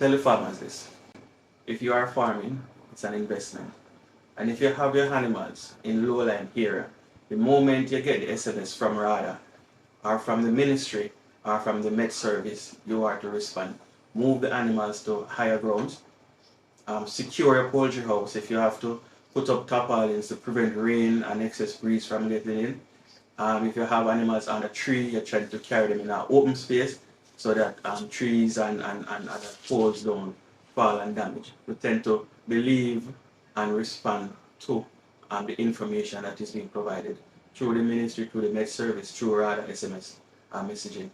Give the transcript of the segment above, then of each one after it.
tell the farmers this. If you are farming, it's an investment. And if you have your animals in lowland area, the moment you get the SMS from RADA or from the ministry or from the Met Service, you are to respond. Move the animals to higher grounds. Secure your poultry house if you have to put up tarpaulins to prevent rain and excess breeze from getting in. If you have animals on a tree, you're trying to carry them in an open space so that trees and other poles don't fall and damage. We tend to believe and respond to the information that is being provided through the ministry, through the Met Service, through RADA SMS messaging.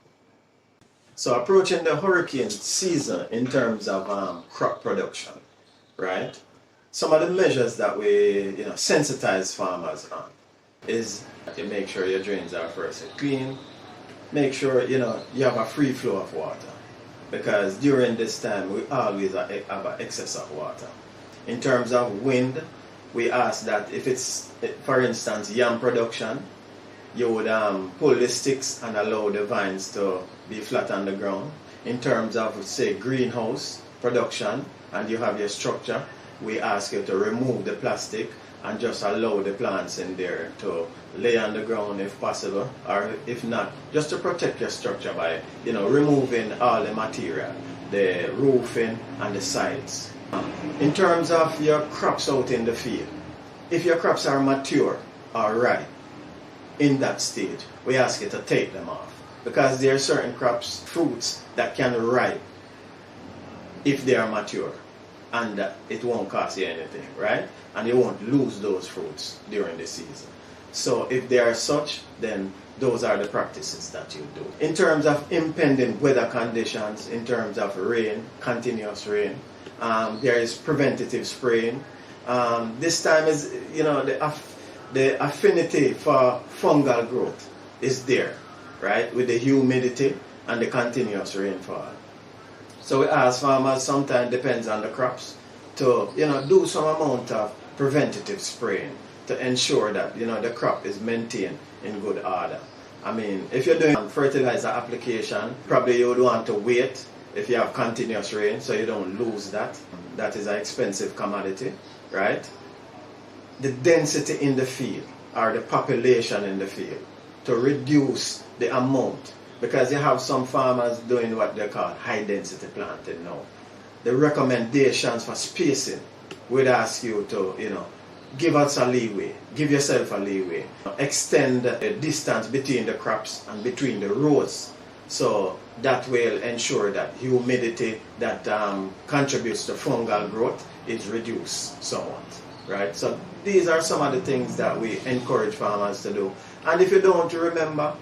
So approaching the hurricane season in terms of crop production, right? Some of the measures that we sensitize farmers on is to make sure your drains are first clean, make sure you have a free flow of water, because during this time we always have an excess of water. In terms of wind, we ask that if it's, for instance, yam production, you would pull the sticks and allow the vines to be flat on the ground. In terms of, say, greenhouse production, and you have your structure, we ask you to remove the plastic and just allow the plants in there to lay on the ground if possible, or if not, just to protect your structure by removing all the material, the roofing and the sides. In terms of your crops out in the field, if your crops are mature or ripe in that stage, we ask you to take them off, because there are certain crops, fruits that can ripe if they are mature, and it won't cost you anything, right? And you won't lose those fruits during the season. So if they are such, then those are the practices that you do. In terms of impending weather conditions, in terms of rain, continuous rain, there is preventative spraying. This time is, the affinity for fungal growth is there, right? With the humidity and the continuous rainfall. So we ask farmers, sometimes depends on the crops, to do some amount of preventative spraying to ensure that the crop is maintained in good order. I mean, if you're doing fertilizer application, probably you would want to wait if you have continuous rain so you don't lose that. That is an expensive commodity, right? The density in the field, or the population in the field, to reduce the amount, because you have some farmers doing what they call high density planting now. The recommendations for spacing would ask you to, give us a leeway, give yourself a leeway, extend the distance between the crops and between the rows, so that will ensure that humidity that contributes to fungal growth is reduced somewhat, right? So these are some of the things that we encourage farmers to do. And if you don't remember,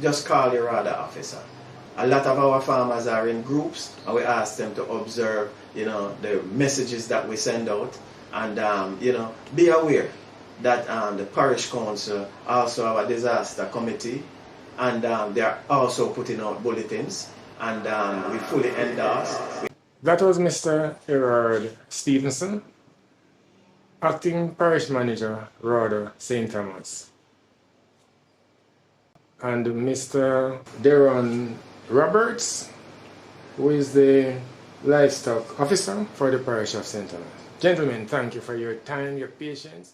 just call your RADA officer. A lot of our farmers are in groups, and we ask them to observe, the messages that we send out, and be aware that the parish council also have a disaster committee, and they are also putting out bulletins, and we fully endorse. That was Mr. Errard Stephenson, acting parish manager, RADA, St. Thomas, and Mr. Derron Roberts, who is the livestock officer for the parish of St. Thomas. Gentlemen, thank you for your time, your patience.